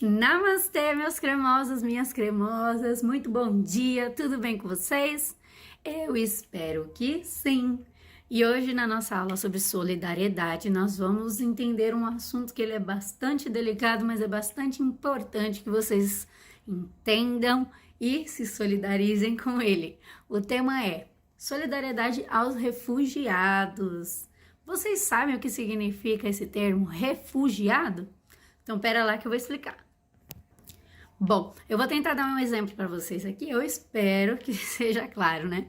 Namastê, meus cremosos, minhas cremosas, muito bom dia, tudo bem com vocês? Eu espero que sim! E hoje na nossa aula sobre solidariedade nós vamos entender um assunto que ele é bastante delicado, mas é bastante importante que vocês entendam e se solidarizem com ele. O tema é solidariedade aos refugiados. Vocês sabem o que significa esse termo refugiado? Então, pera lá que eu vou explicar. Bom, eu vou tentar dar um exemplo para vocês aqui, eu espero que seja claro, né?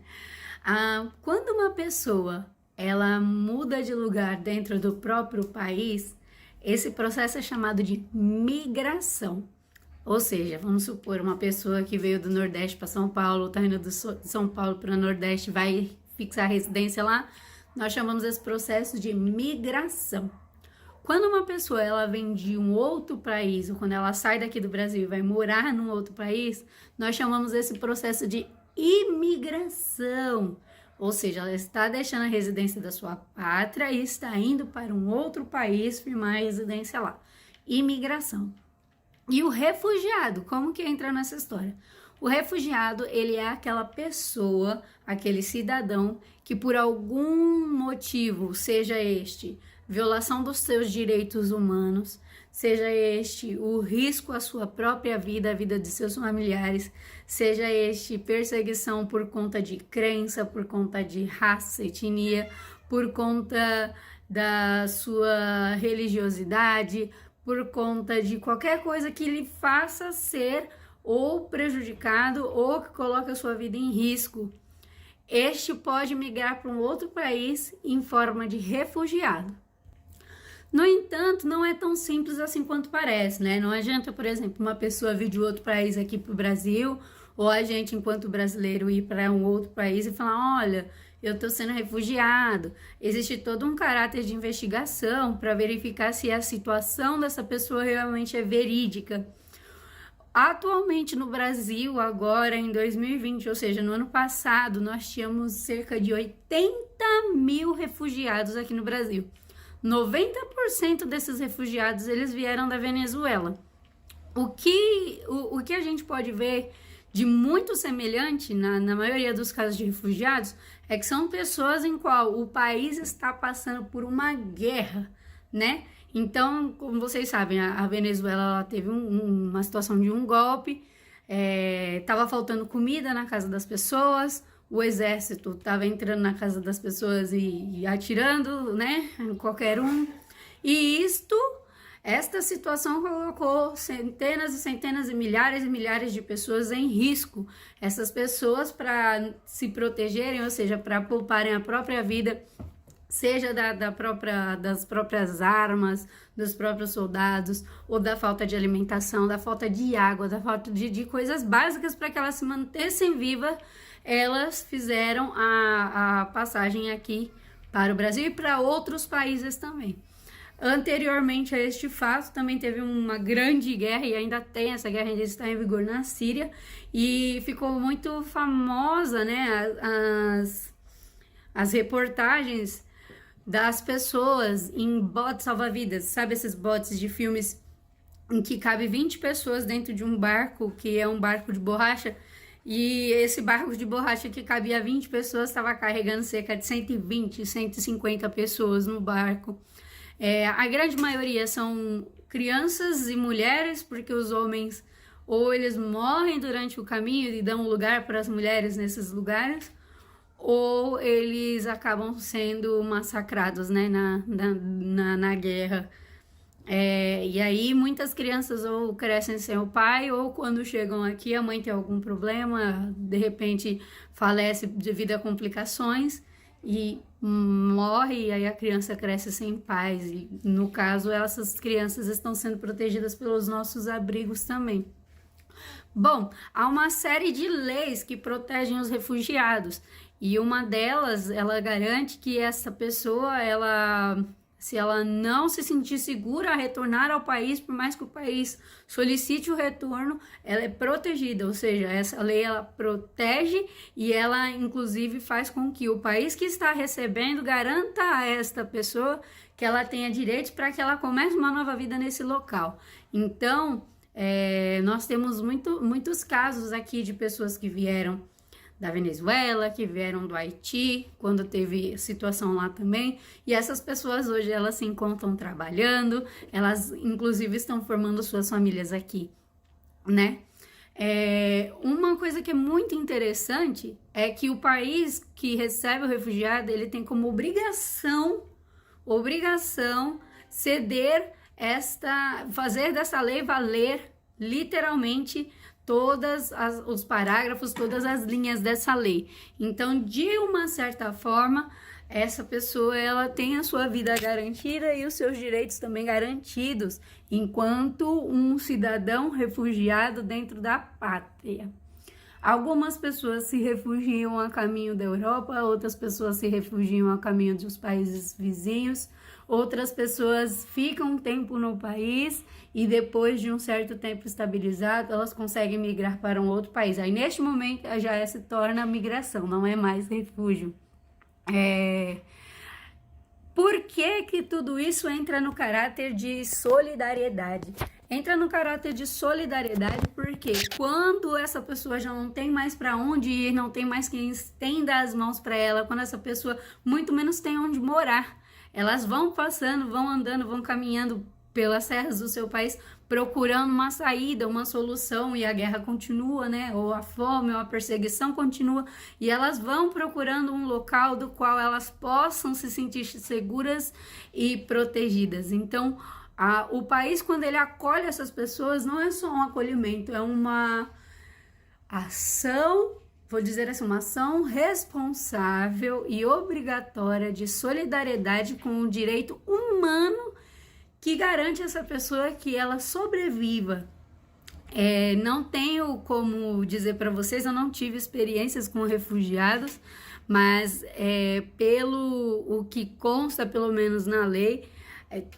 Quando uma pessoa, ela muda de lugar dentro do próprio país, esse processo é chamado de migração. Ou seja, vamos supor, uma pessoa que veio do Nordeste para São Paulo, tá indo de São Paulo para o Nordeste, vai fixar residência lá, nós chamamos esse processo de migração. Quando uma pessoa ela vem de um outro país, ou quando ela sai daqui do Brasil e vai morar num outro país, nós chamamos esse processo de imigração. Ou seja, ela está deixando a residência da sua pátria e está indo para um outro país firmar a residência lá. Imigração. E o refugiado, como que entra nessa história? O refugiado, ele é aquela pessoa, aquele cidadão que por algum motivo, seja este violação dos seus direitos humanos, seja este o risco à sua própria vida, à vida de seus familiares, seja este perseguição por conta de crença, por conta de raça, etnia, por conta da sua religiosidade, por conta de qualquer coisa que lhe faça ser ou prejudicado ou que coloque a sua vida em risco. Este pode migrar para um outro país em forma de refugiado. No entanto, não é tão simples assim quanto parece, né? Não adianta, por exemplo, uma pessoa vir de outro país aqui para o Brasil, ou a gente, enquanto brasileiro, ir para um outro país e falar, olha, eu estou sendo refugiado. Existe todo um caráter de investigação para verificar se a situação dessa pessoa realmente é verídica. Atualmente no Brasil, agora em 2020, ou seja, no ano passado, nós tínhamos cerca de 80 mil refugiados aqui no Brasil. 90% desses refugiados, eles vieram da Venezuela. O que a gente pode ver de muito semelhante, na maioria dos casos de refugiados, é que são pessoas em qual o país está passando por uma guerra, né? Então, como vocês sabem, a Venezuela ela teve uma situação de um golpe, estava faltando comida na casa das pessoas, o exército estava entrando na casa das pessoas e atirando, né, em qualquer um. E esta situação colocou centenas e centenas e milhares de pessoas em risco. Essas pessoas, para se protegerem, ou seja, para pouparem a própria vida, seja das próprias armas, dos próprios soldados, ou da falta de alimentação, da falta de água, da falta de coisas básicas para que elas se mantessem vivas, elas fizeram a passagem aqui para o Brasil e para outros países também. Anteriormente a este fato, também teve uma grande guerra, e ainda tem, essa guerra ainda está em vigor na Síria, e ficou muito famosa, né, as reportagens das pessoas em botes salva-vidas, sabe esses botes de filmes em que cabe 20 pessoas dentro de um barco, que é um barco de borracha, e esse barco de borracha que cabia 20 pessoas estava carregando cerca de 120, 150 pessoas no barco. A grande maioria são crianças e mulheres, porque os homens ou eles morrem durante o caminho e dão lugar para as mulheres nesses lugares, ou eles acabam sendo massacrados, né, na guerra. E aí muitas crianças ou crescem sem o pai, ou quando chegam aqui a mãe tem algum problema, de repente falece devido a complicações e morre, e aí a criança cresce sem pais. E no caso, essas crianças estão sendo protegidas pelos nossos abrigos também. Bom, há uma série de leis que protegem os refugiados, e uma delas, ela garante que essa pessoa, se ela não se sentir segura a retornar ao país, por mais que o país solicite o retorno, ela é protegida, ou seja, essa lei ela protege e ela inclusive faz com que o país que está recebendo garanta a esta pessoa que ela tenha direitos para que ela comece uma nova vida nesse local. Então, Nós temos muitos casos aqui de pessoas que vieram da Venezuela, que vieram do Haiti, quando teve situação lá também, e essas pessoas hoje elas se encontram trabalhando, elas inclusive estão formando suas famílias aqui, né? Uma coisa que é muito interessante é que o país que recebe o refugiado, ele tem como obrigação fazer dessa lei valer literalmente todos os parágrafos, todas as linhas dessa lei. Então, de uma certa forma, essa pessoa ela tem a sua vida garantida e os seus direitos também garantidos, enquanto um cidadão refugiado dentro da pátria. Algumas pessoas se refugiam a caminho da Europa, outras pessoas se refugiam a caminho dos países vizinhos, outras pessoas ficam um tempo no país e depois de um certo tempo estabilizado, elas conseguem migrar para um outro país. Aí neste momento já se torna migração, não é mais refúgio. Por que tudo isso entra no caráter de solidariedade? Entra no caráter de solidariedade porque quando essa pessoa já não tem mais para onde ir, não tem mais quem estenda as mãos para ela, quando essa pessoa muito menos tem onde morar, elas vão passando, vão andando, vão caminhando pelas serras do seu país, procurando uma saída, uma solução, e a guerra continua, né? Ou a fome, ou a perseguição continua, e elas vão procurando um local do qual elas possam se sentir seguras e protegidas. Então, o país, quando ele acolhe essas pessoas, não é só um acolhimento, é uma ação, vou dizer assim, uma ação responsável e obrigatória de solidariedade com o direito humano que garante essa pessoa que ela sobreviva. Não tenho como dizer para vocês, eu não tive experiências com refugiados, mas pelo o que consta, pelo menos na lei,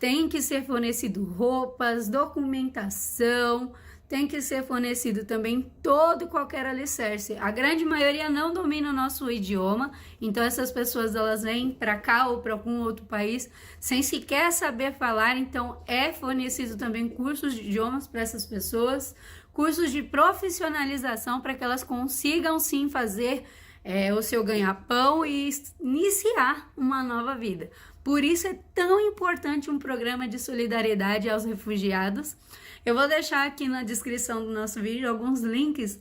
tem que ser fornecido roupas, documentação, tem que ser fornecido também todo e qualquer alicerce. A grande maioria não domina o nosso idioma, então essas pessoas elas vêm para cá ou para algum outro país sem sequer saber falar, então é fornecido também cursos de idiomas para essas pessoas, cursos de profissionalização para que elas consigam sim fazer o seu ganha-pão e iniciar uma nova vida. Por isso é tão importante um programa de solidariedade aos refugiados. Eu vou deixar aqui na descrição do nosso vídeo alguns links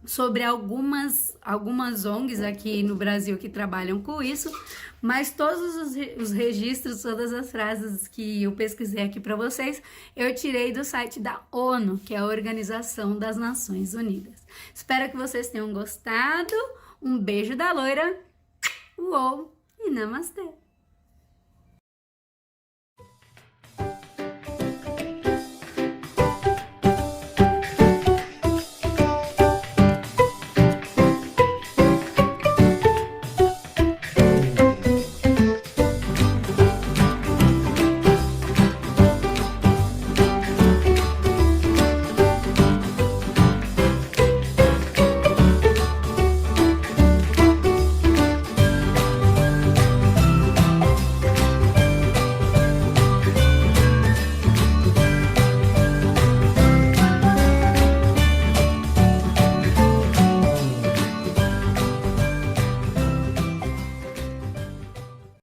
sobre algumas ONGs aqui no Brasil que trabalham com isso, mas todos os registros, todas as frases que eu pesquisei aqui para vocês, eu tirei do site da ONU, que é a Organização das Nações Unidas. Espero que vocês tenham gostado. Um beijo da loira, uou e namastê!